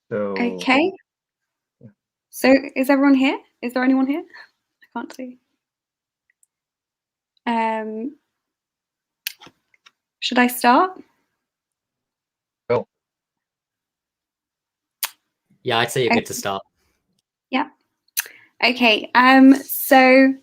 So Okay. yeah. So is everyone here? Is there anyone here? I can't see. Should I start? Go. Yeah, I'd say you're good to start. Yeah. Okay. So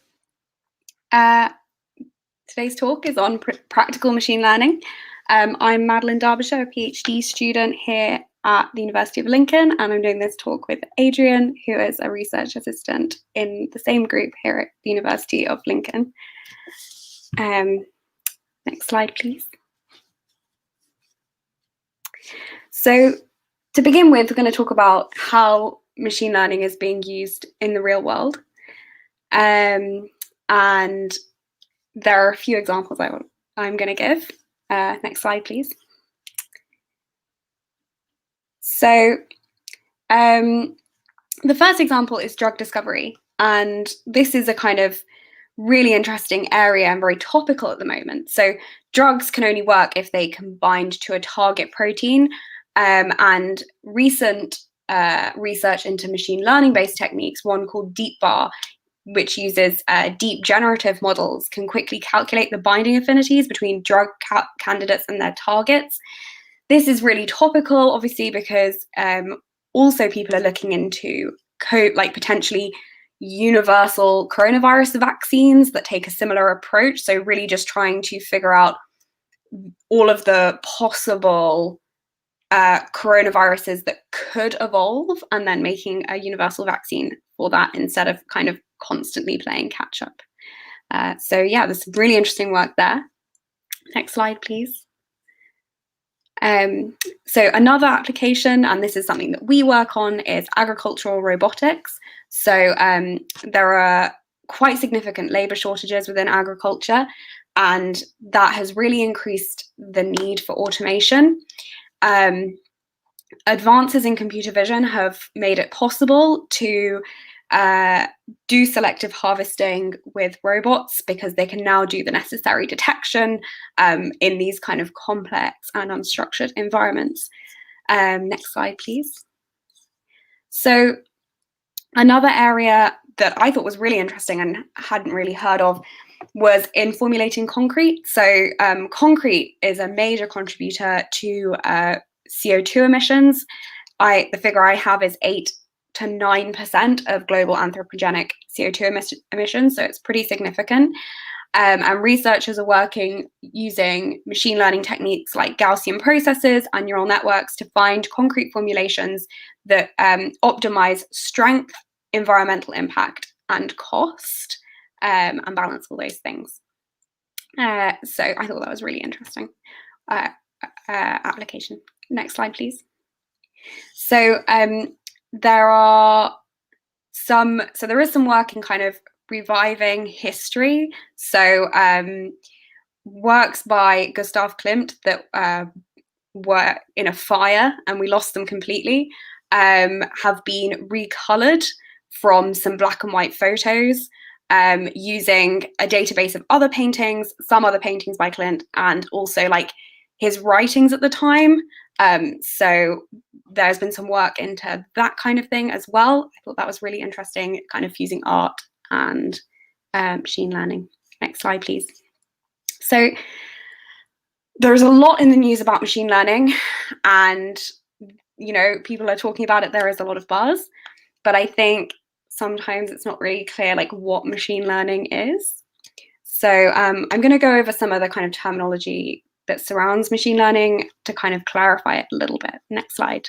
today's talk is on practical machine learning. I'm Madeleine Darbyshire, a PhD student here at the University of Lincoln, and I'm doing this talk with Adrian, who is a research assistant in the same group here at the University of Lincoln. Next slide, please. So to begin with, we're going to talk about how machine learning is being used in the real world. And there are a few examples I'm going to give. Next slide, please. So the first example is drug discovery. And this is a kind of really interesting area and very topical at the moment. So drugs can only work if they can bind to a target protein. And recent research into machine learning-based techniques, one called DeepBar, which uses deep generative models, can quickly calculate the binding affinities between drug candidates and their targets. This is really topical, obviously, because also people are looking into potentially universal coronavirus vaccines that take a similar approach. So really just trying to figure out all of the possible coronaviruses that could evolve and then making a universal vaccine for that instead of kind of constantly playing catch up. So yeah, there's some really interesting work there. Next slide, please. So another application, and this is something that we work on, is agricultural robotics. So there are quite significant labor shortages within agriculture, and that has really increased the need for automation. Advances in computer vision have made it possible to do selective harvesting with robots because they can now do the necessary detection in these kind of complex and unstructured environments. Next slide, please. So another area that I thought was really interesting and hadn't really heard of was in formulating concrete. So concrete is a major contributor to CO2 emissions. The figure I have is 8 to 9% of global anthropogenic CO2 emissions, so it's pretty significant. And researchers are working using machine learning techniques like Gaussian processes and neural networks to find concrete formulations that optimize strength, environmental impact, and cost, and balance all those things. So I thought that was really interesting application. Next slide, please. So there is some work in kind of reviving history. So works by Gustav Klimt that were in a fire and we lost them completely have been recolored from some black and white photos using a database of other paintings, some other paintings by Klimt, and also like his writings at the time. So there's been some work into that kind of thing as well. I thought that was really interesting, kind of fusing art and machine learning. Next slide, please. So there's a lot in the news about machine learning and, you know, people are talking about it. There is a lot of buzz, but I think sometimes it's not really clear like what machine learning is. So I'm going to go over some of the kind of terminology that surrounds machine learning to kind of clarify it a little bit. Next slide.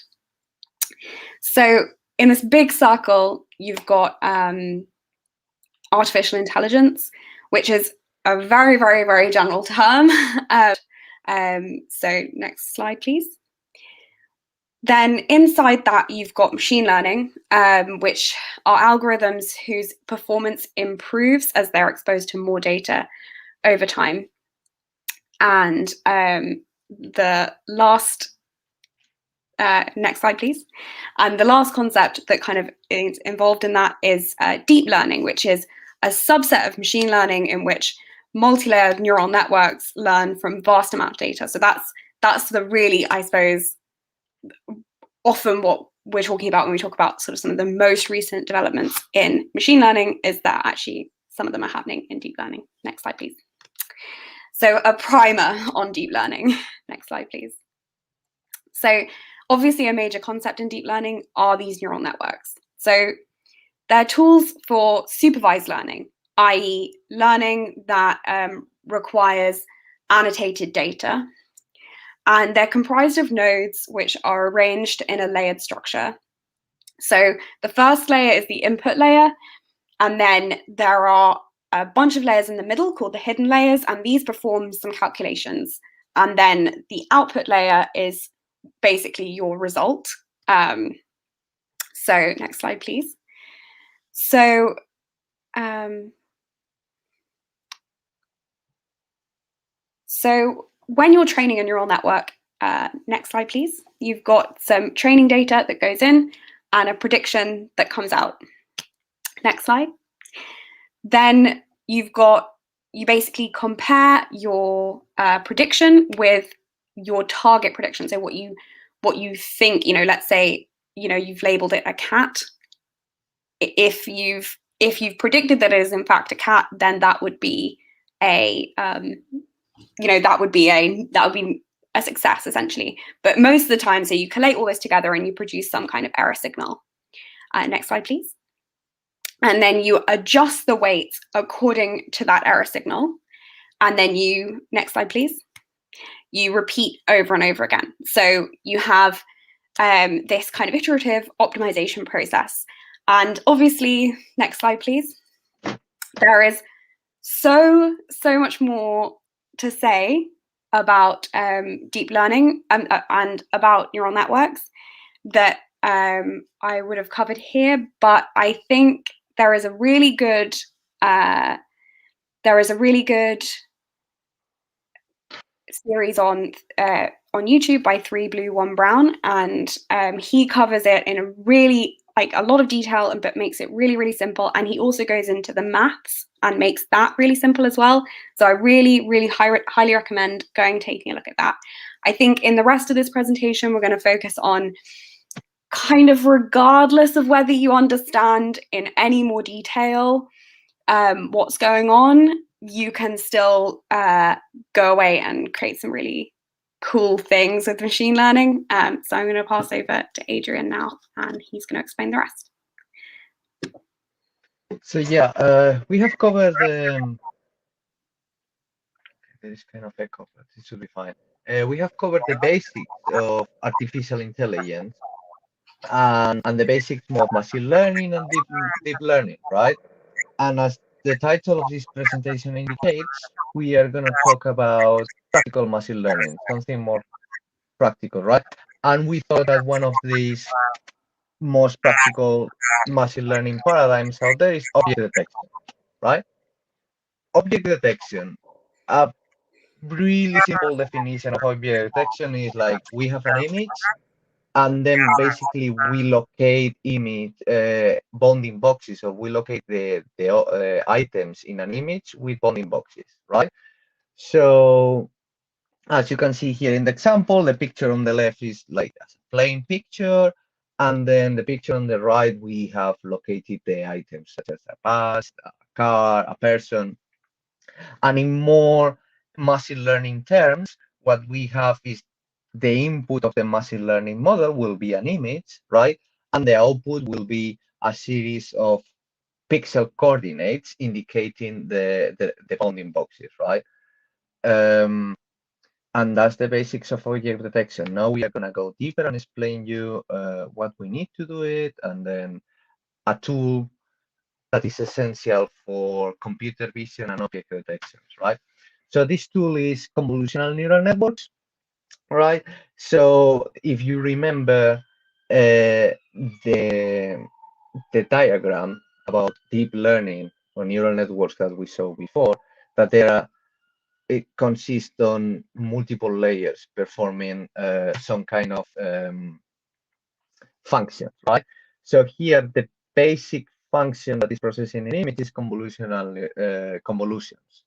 So in this big circle, you've got artificial intelligence, which is a very, very, very general term. So next slide, please. Then inside that, you've got machine learning, which are algorithms whose performance improves as they're exposed to more data over time. And the last, next slide, please. And the last concept that kind of is involved in that is deep learning, which is a subset of machine learning in which multi-layered neural networks learn from vast amount of data. So that's the really, I suppose, often what we're talking about when we talk about sort of some of the most recent developments in machine learning is that actually some of them are happening in deep learning. Next slide, please. So a primer on deep learning. Next slide, please. So obviously a major concept in deep learning are these neural networks. So they're tools for supervised learning, i.e. learning that requires annotated data. And they're comprised of nodes which are arranged in a layered structure. So the first layer is the input layer, and then there are a bunch of layers in the middle called the hidden layers, and these perform some calculations. And then the output layer is basically your result. So next slide, please. So when you're training a neural network, next slide, please, you've got some training data that goes in and a prediction that comes out. Next slide. Then you basically compare your prediction with your target prediction. So what you think, let's say, you've labeled it a cat. If you've predicted that it is in fact a cat, then that would be a that would be a success essentially. But most of the time, so you collate all this together and you produce some kind of error signal. Next slide, please. And then you adjust the weights according to that error signal. And then next slide, please, you repeat over and over again. So you have this kind of iterative optimization process. And obviously, next slide, please, there is so much more to say about deep learning and about neural networks that I would have covered here, but I think there is a really good series on YouTube by 3 Blue 1 Brown, and he covers it in a really a lot of detail, but makes it really, really simple. And he also goes into the maths and makes that really simple as well. So I really, really highly recommend taking a look at that. I think in the rest of this presentation, we're going to focus on kind of regardless of whether you understand in any more detail what's going on, you can still go away and create some really cool things with machine learning. So I'm going to pass over to Adrian now, and he's going to explain the rest. So yeah, we have covered there is kind of echo, but it should be fine. We have covered the basics of artificial intelligence and the basics of machine learning and deep learning, right? And as the title of this presentation indicates, we are going to talk about practical machine learning, something more practical, right? And we thought that one of these most practical machine learning paradigms out there is object detection, right? Object detection, a really simple definition of object detection is like we have an image, and then basically we locate image bounding boxes, or we locate the items in an image with bounding boxes, right? So as you can see here in the example, the picture on the left is like a plain picture, and then the picture on the right, we have located the items such as a bus, a car, a person. And in more machine learning terms, what we have is the input of the machine learning model will be an image, right? And the output will be a series of pixel coordinates indicating the bounding boxes, right? And that's the basics of object detection. Now we are going to go deeper and explain you what we need to do it, and then a tool that is essential for computer vision and object detections, right? So this tool is convolutional neural networks, right? So if you remember the diagram about deep learning or neural networks that we saw before, that it consists on multiple layers performing some kind of function, right? So here the basic function that is processing an image is convolutional convolutions.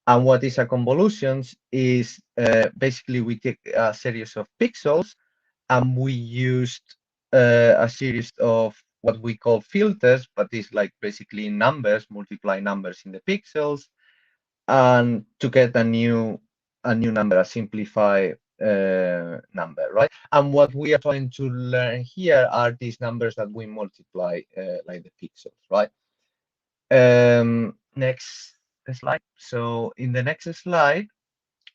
And what is a convolutions is basically we take a series of pixels and we used a series of what we call filters, but it's like basically numbers, multiply numbers in the pixels, and to get a new number, a simplified number, right? And what we are trying to learn here are these numbers that we multiply like the pixels, right? Next slide. So in the next slide,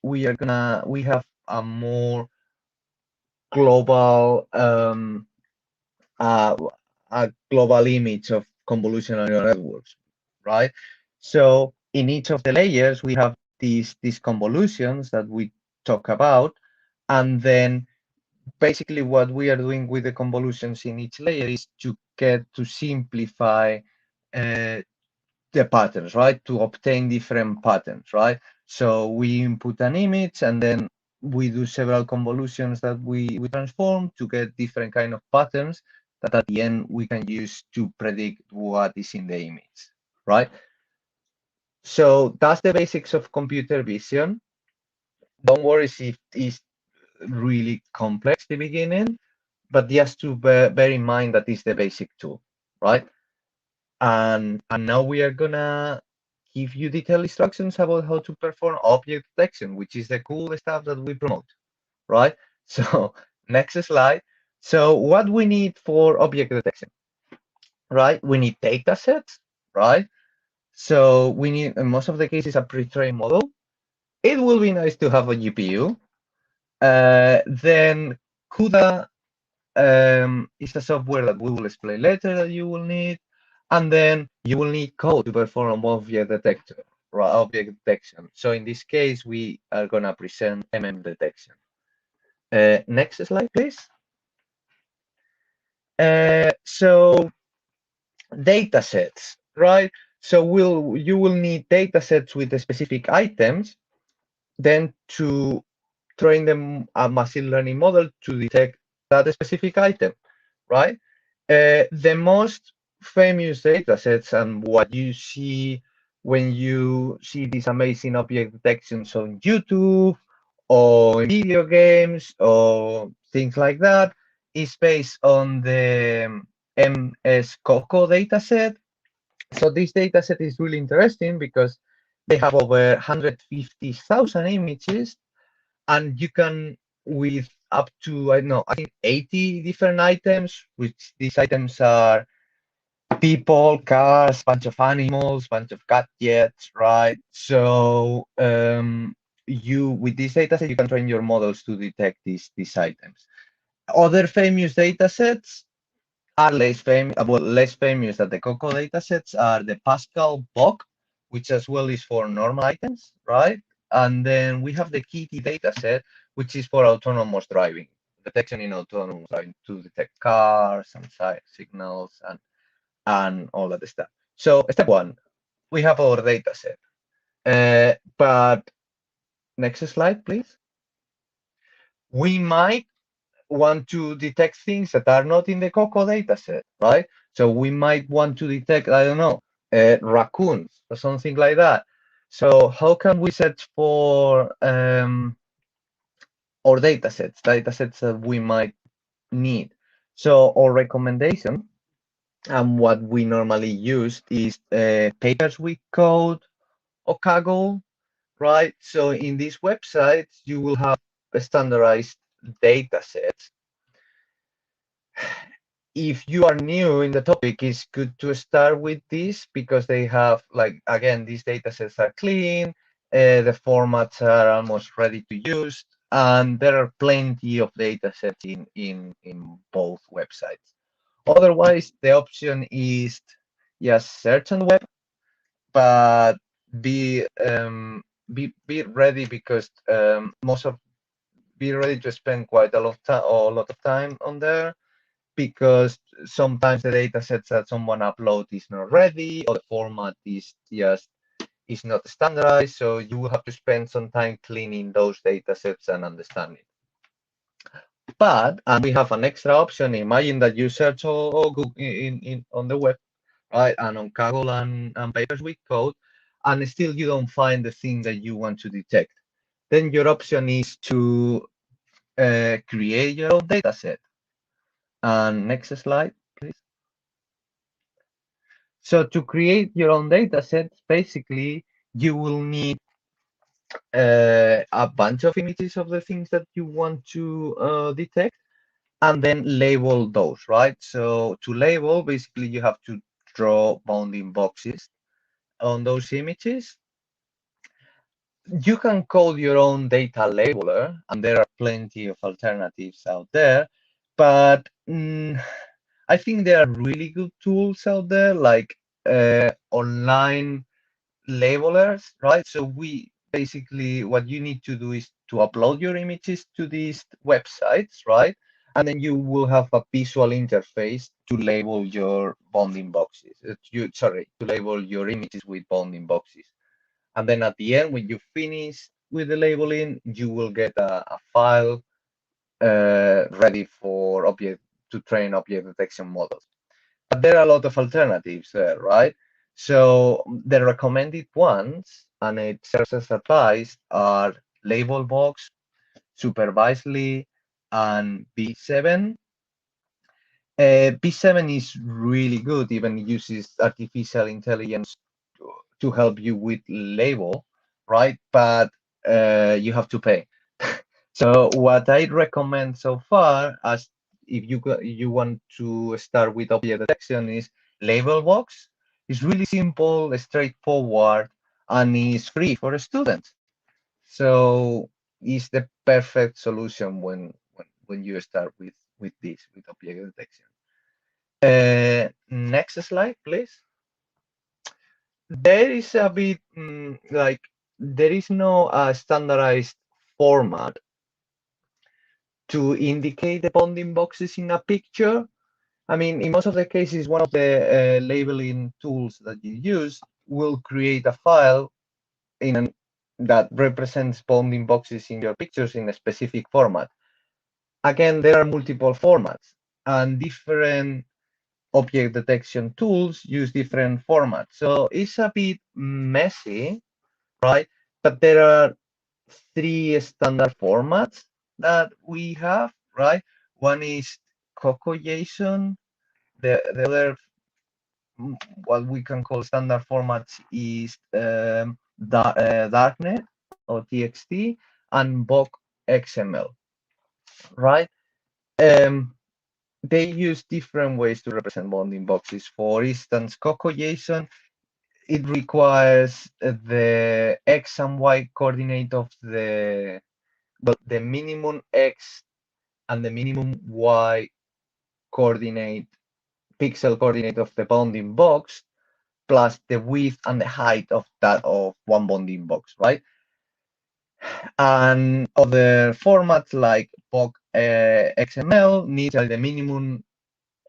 we have a more global uh, a global image of convolutional neural networks, right? So in each of the layers, we have these convolutions that we talk about, and then basically what we are doing with the convolutions in each layer is to get to simplify the patterns, right? To obtain different patterns, right? So we input an image and then we do several convolutions that we transform to get different kind of patterns that at the end we can use to predict what is in the image, right? So that's the basics of computer vision. Don't worry if it's really complex at the beginning, but just to bear in mind that it's the basic tool, right? And now we are gonna give you detailed instructions about how to perform object detection, which is the cool stuff that we promote, right? So next slide. So what we need for object detection, right? We need data sets, right? So we need, in most of the cases, a pre-trained model. It will be nice to have a GPU. Then CUDA is a software that we will explain later that you will need. And then you will need code to perform object detector, right? Object detection. So in this case, we are gonna present detection. Next slide, please. So data sets, right? So you will need data sets with the specific items, then to train them a machine learning model to detect that specific item, right? The most famous data sets and what you see when you see these amazing object detections on YouTube or in video games or things like that is based on the MS COCO dataset. So this dataset is really interesting because they have over 150,000 images, and you can, with up to, I don't know, I think 80 different items, which these items are people, cars, bunch of animals, bunch of gadgets, right? So you, with this dataset, you can train your models to detect these items. Other famous datasets are less famous than the COCO datasets are the Pascal BOC, which as well is for normal items, right? And then we have the Kitty dataset, which is for autonomous driving, detection in autonomous driving to detect cars and signals and all that stuff. So step one, we have our dataset. But next slide, please. We might want to detect things that are not in the COCO dataset, right? So we might want to detect, I don't know, raccoons or something like that. So how can we search for our datasets that we might need? So our recommendation and what we normally use is papers with code or Kaggle, right? So in these websites, you will have standardized datasets. If you are new in the topic, it's good to start with this because they have, like, again, these datasets are clean, the formats are almost ready to use, and there are plenty of datasets in both websites. Otherwise, the option is just search on the web, but be ready because be ready to spend quite a lot of time on there, because sometimes the data sets that someone upload is not ready or the format is not standardized. So you will have to spend some time cleaning those data sets and understanding. But and we have an extra option. Imagine that you search all Google on the web, right, and on Kaggle and papers with code, and still you don't find the thing that you want to detect. Then your option is to create your own data set. And next slide, please. So to create your own data sets, basically, you will need a bunch of images of the things that you want to detect, and then label those, right? So to label, basically, you have to draw bounding boxes on those images. You can code your own data labeler, and there are plenty of alternatives out there, but I think there are really good tools out there, like online labelers, right? So we basically, what you need to do is to upload your images to these websites, right? And then you will have a visual interface to label your bounding boxes. To label your images with bounding boxes. And then at the end, when you finish with the labeling, you will get a file ready for to train object detection models. But there are a lot of alternatives there, right? So the recommended ones, and it serves as advice, are Labelbox, Supervisedly, and B7. B7 is really good, even uses artificial intelligence to help you with label, right? But you have to pay. So what I recommend so far, as if you want to start with object detection, is Labelbox. It's really simple, straightforward, and is free for students. So it's the perfect solution when you start with this, with object detection. Next slide, please. There is a bit like there is no standardized format to indicate the bounding boxes in a picture. I mean, in most of the cases, one of the labeling tools that you use will create a file that represents bounding boxes in your pictures in a specific format. Again, there are multiple formats, and different object detection tools use different formats. So it's a bit messy, right? But there are three standard formats that we have, right? One is COCO-JSON. The other, what we can call standard formats, is darknet or TXT and BOK XML, right? They use different ways to represent bounding boxes. For instance, COCO-JSON, it requires the X and Y coordinate of the minimum X and the minimum Y coordinate, pixel coordinate of the bounding box, plus the width and the height of one bounding box, right? And other formats like POC XML needs the minimum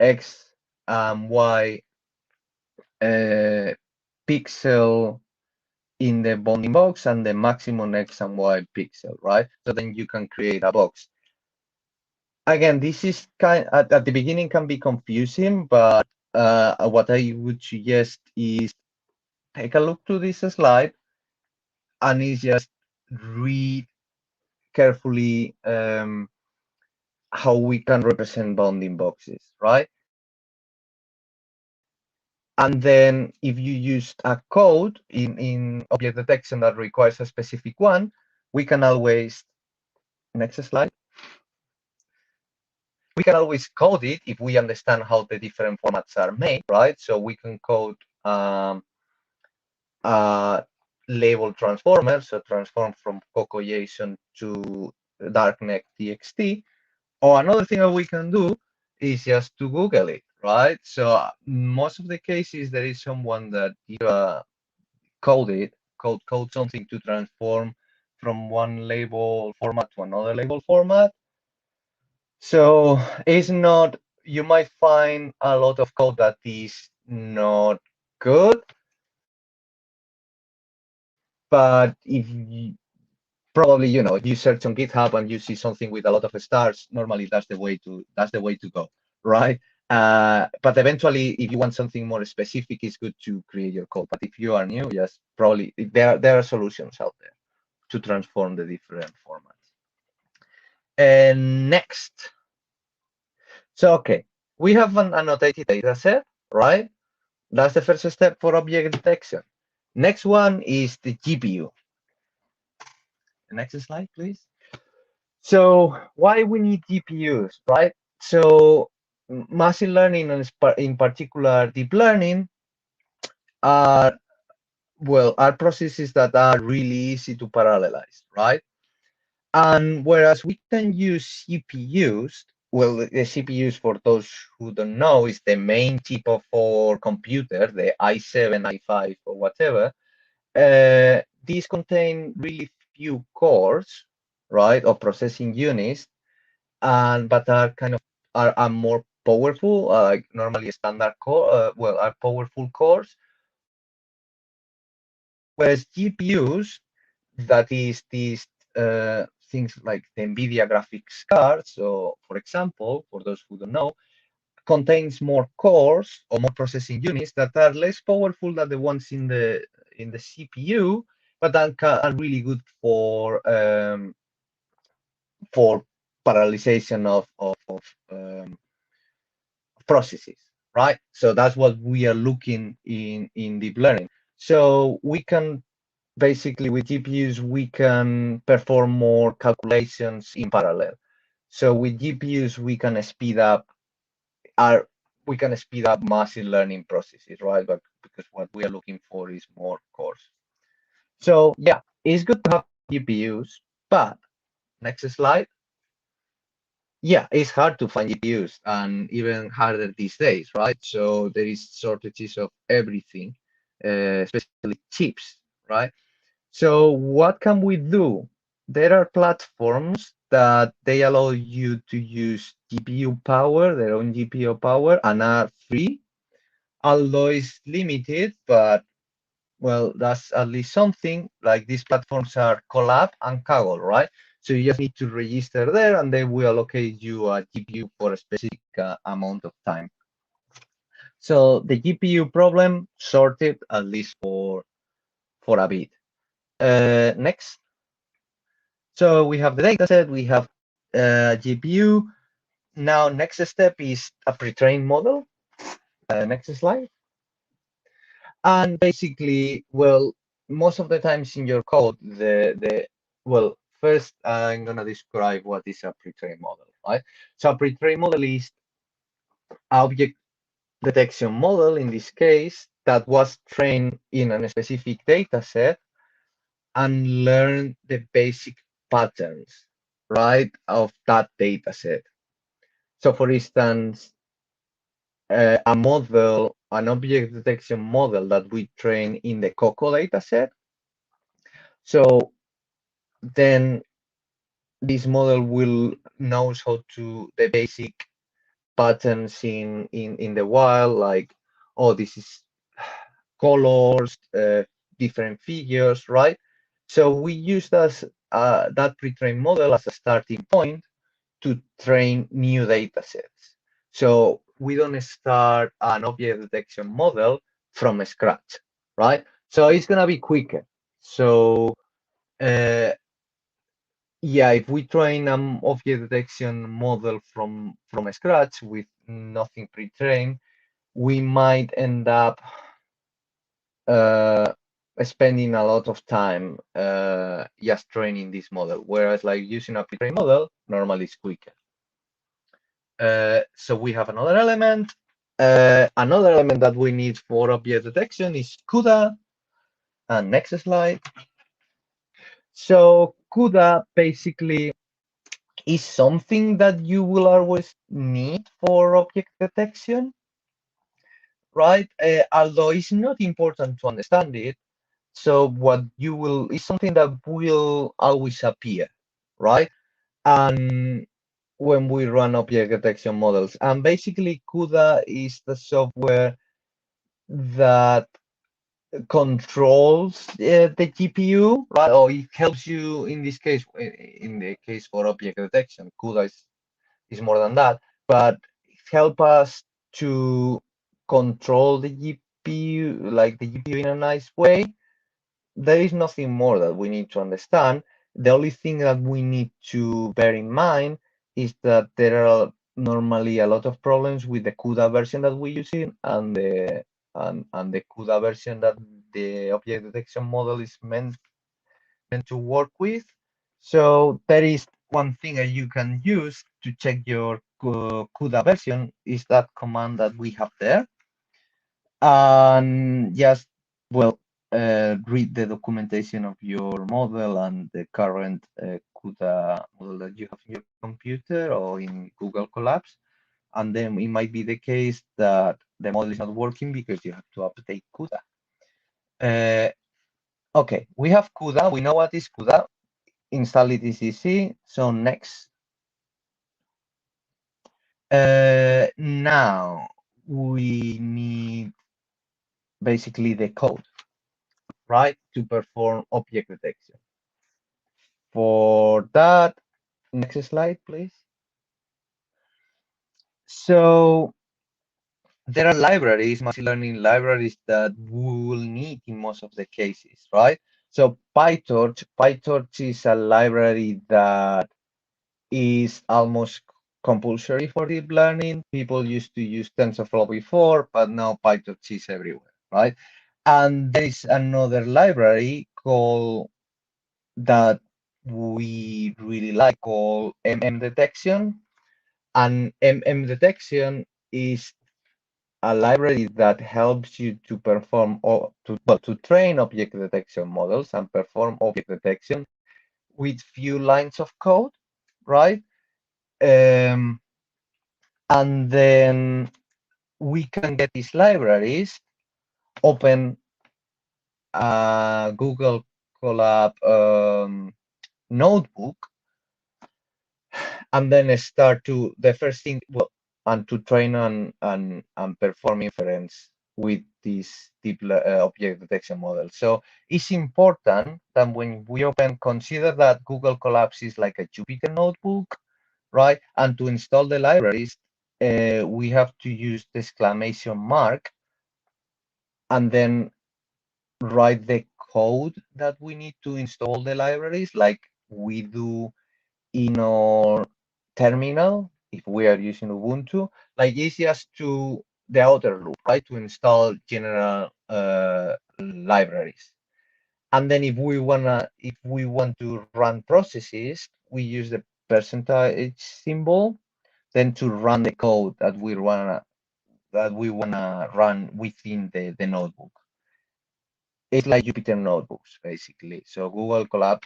X and Y pixel in the bounding box and the maximum X and Y pixel, right? So then you can create a box. Again, this is at the beginning can be confusing, but what I would suggest is take a look to this slide and it's just read carefully how we can represent bounding boxes, right? And then if you use a code in object detection that requires a specific one, we can always, next slide, we can always code it if we understand how the different formats are made, right? So we can code label transformer, so transform from COCO-JSON to darknet TXT. Or another thing that we can do is just to Google it, right? So most of the cases, there is someone that code something to transform from one label format to another label format. So it's not, you might find a lot of code that is not good, but if you, probably, if you search on GitHub and you see something with a lot of stars, normally that's the way to go, right? But eventually, if you want something more specific, it's good to create your code. But if you are new, yes, probably there are solutions out there to transform the different formats. And next, So, okay, we have an annotated data set, right? That's the first step for object detection. Next one is the GPU. The next slide, please. So why we need GPUs, right? So machine learning and in particular deep learning are, well, are processes that are really easy to parallelize, right? And whereas we can use CPUs, well, the CPUs, for those who don't know, is the main chip of our computer, the i7, i5, or whatever. These contain really few cores, right, or processing units, and but are kind of are more powerful, like normally standard core, well, are powerful cores. Whereas GPUs, that is these things like the NVIDIA graphics cards, so for example, for those who don't know, contains more cores or more processing units that are less powerful than the ones in the CPU, but that are really good for parallelization of processes, right? So that's what we are looking in deep learning. So we can basically, with GPUs, we can perform more calculations in parallel. So with GPUs, we can speed up machine learning processes, right? But because what we are looking for is more cores. So yeah, it's good to have GPUs, but next slide. Yeah, it's hard to find GPUs, and even harder these days, right? So there is shortages of everything, especially chips, right? So what can we do? There are platforms that they allow you to use GPU power, their own GPU power, and are free, although it's limited, but well, that's at least something. Like these platforms are Collab and Kaggle, right? So you just need to register there, and they will allocate you a GPU for a specific amount of time. So the GPU problem sorted, at least for a bit. Next. So we have the data set, we have GPU. Now, next step is a pre-trained model. Next slide. And basically, well, most of the times in your code, well, first I'm gonna describe what is a pre-trained model, right? So a pre-trained model is object detection model in this case that was trained in a specific data set and learned the basic patterns, right, of that data set. So for instance, a model, an object detection model that we train in the COCO dataset. So then this model will knows how to the basic patterns in the wild, like, oh, this is colors, different figures, right? So we use that pre-trained model as a starting point to train new data sets. So we don't start an object detection model from scratch, right? So it's gonna be quicker. So yeah, if we train an object detection model from scratch with nothing pre-trained, we might end up uh, spending a lot of time just training this model, whereas like using a pre-trained model normally is quicker. So we have another element. Another element that we need for object detection is CUDA. And next slide. So CUDA basically is something that you will always need for object detection, right? Although it's not important to understand it. So what you will is something that will always appear, right? And when we run object detection models, and basically CUDA is the software that controls the GPU, right? Or it helps you in this case, in the case for object detection. CUDA is more than that, but it helps us to control the GPU, like the GPU in a nice way. There is nothing more that we need to understand. The only thing that we need to bear in mind is that there are normally a lot of problems with the CUDA version that we're using and the CUDA version that the object detection model is meant to work with. So there is one thing that you can use to check your CUDA version is that command that we have there. And just, well, read the documentation of your model and the current CUDA model that you have in your computer or in Google Colabs. And then it might be the case that the model is not working because you have to update CUDA. Okay, we have CUDA. We know what is CUDA. Install it is easy. So next. Now we need basically the code, right, to perform object detection. For that, next slide, please. So there are libraries, machine learning libraries that we will need in most of the cases, right? So PyTorch is a library that is almost compulsory for deep learning. People used to use TensorFlow before, but now PyTorch is everywhere, right? And there is another library called that we really like called Detection. And Detection is a library that helps you to perform or to train object detection models and perform object detection with few lines of code, right? And then we can get these libraries, open a Google Colab notebook, and then start to the first thing, well, and to train and perform inference with this deep object detection model. So it's important that when we open, consider that Google Colabs is like a Jupyter notebook, right? And to install the libraries, we have to use the exclamation mark and then write the code that we need to install the libraries, like we do in our terminal if we are using Ubuntu. Like it's just to the outer loop, right? To install general libraries. And then if we want to run processes, we use the percentage symbol, then to run the code that we wanna run within the notebook. It's like Jupyter notebooks basically. So Google Colabs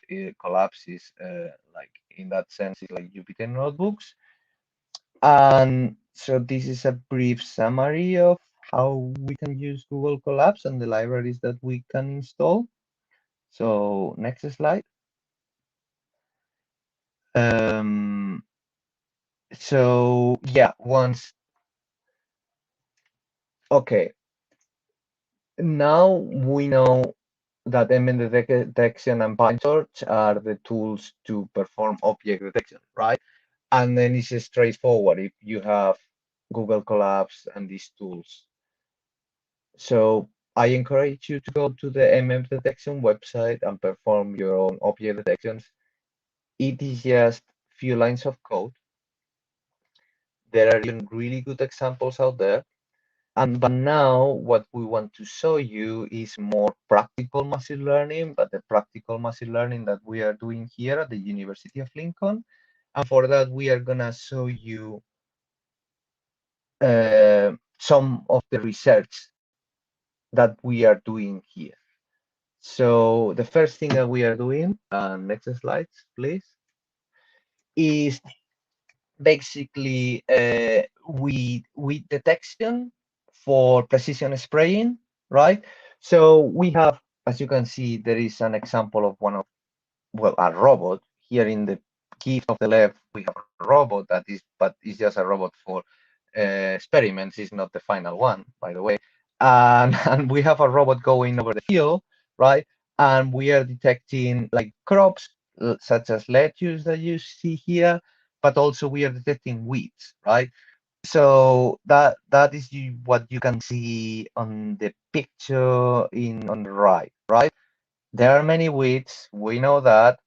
is like in that sense, it's like Jupyter notebooks. And so this is a brief summary of how we can use Google Colabs and the libraries that we can install. So next slide. So yeah, okay. Now we know that ML detection and PyTorch are the tools to perform object detection, right? And then it's straightforward if you have Google Colabs and these tools. So I encourage you to go to the MM detection website and perform your own object detections. It is just few lines of code. There are even really good examples out there. But now what we want to show you is more practical machine learning, but the practical machine learning that we are doing here at the University of Lincoln. And for that, we are gonna show you some of the research that we are doing here. So the first thing that we are doing, next slides, please, is basically with detection for precision spraying, right? So we have, as you can see, there is an example of one of, well, a robot. Here in the GIF of the left, we have a robot that is, but it's just a robot for experiments. It's not the final one, by the way. And we have a robot going over the field, right? And we are detecting like crops, such as lettuce that you see here, but also we are detecting weeds, right? So that is what you can see on the picture on the right, right? There are many weeds, we know that,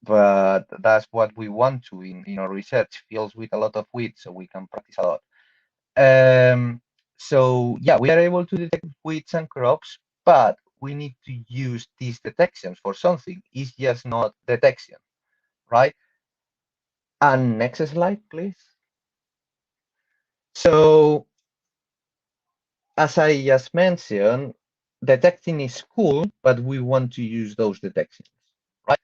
but that's what we want to in our research fields with a lot of weeds, so we can practice a lot. So yeah, we are able to detect weeds and crops, but we need to use these detections for something. It's just not detection, right? And next slide, please. So as I just mentioned, detecting is cool, but we want to use those detections, right?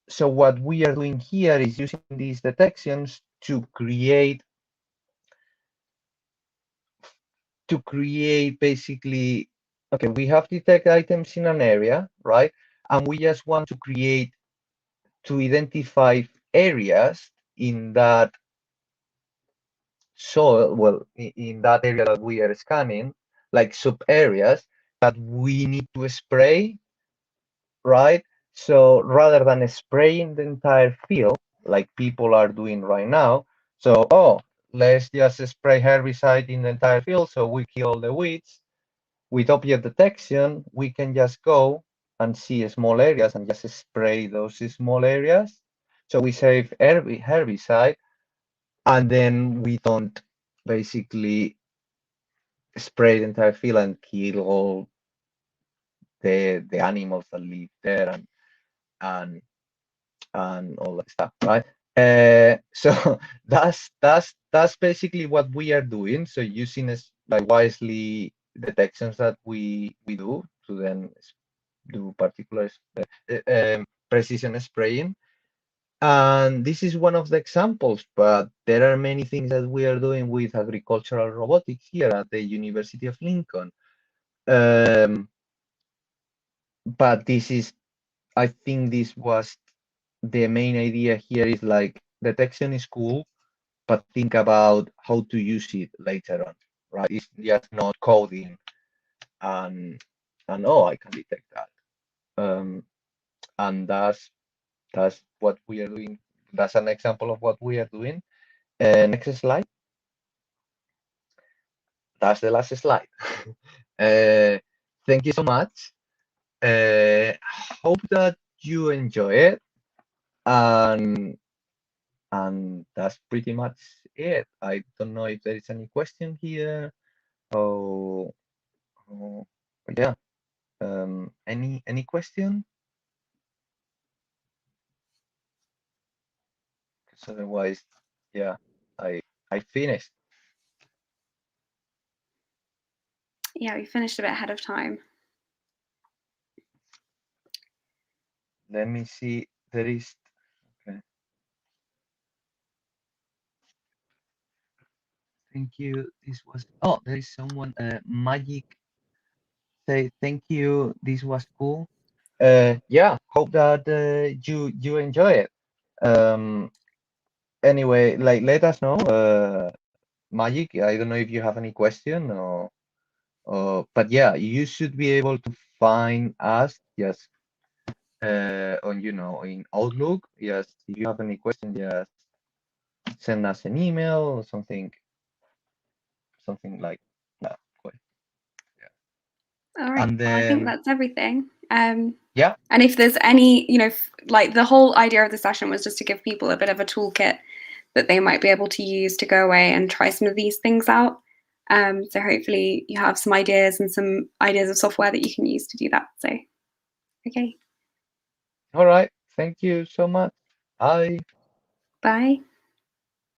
So what we are doing here is using these detections to create basically, okay, we have detect items in an area, right? And we just want to identify areas in that soil, well, in that area that we are scanning, like sub areas that we need to spray, right? So rather than spraying the entire field, like people are doing right now, so, oh, let's just spray herbicide in the entire field so we kill the weeds. With object detection, we can just go and see small areas and just spray those small areas. So we save herbicide, and then we don't basically spray the entire field and kill all the animals that live there and all that stuff, right? So that's basically what we are doing. So using like wisely detections that we do to then do particular precision spraying. And this is one of the examples, but there are many things that we are doing with agricultural robotics here at the University of Lincoln. But I think this was the main idea here is like detection is cool, but think about how to use it later on, right? It's just not coding and oh, I can detect that. And that's what we are doing. That's an example of what we are doing. Next slide. That's the last slide. Thank you so much. Hope that you enjoy it. And that's pretty much it. I don't know if there is any question here. Oh, oh yeah. Any question? Because otherwise, yeah, I finished. Yeah, we finished a bit ahead of time. Let me see. There is. Okay. Thank you. This was. Oh, there is someone. Magic. Say thank you. This was cool. Yeah. Hope that you enjoy it. Anyway, like let us know. Magic. I don't know if you have any question but yeah, you should be able to find us just on in Outlook. Yes, if you have any question, just send us an email or something like that. All right. And Well, I think then that's everything. yeah, And if there's any, like the whole idea of the session was just to give people a bit of a toolkit that they might be able to use to go away and try some of these things out. So hopefully you have some ideas and some ideas of software that you can use to do that. So, okay. all right. Thank you so much. Bye. Bye.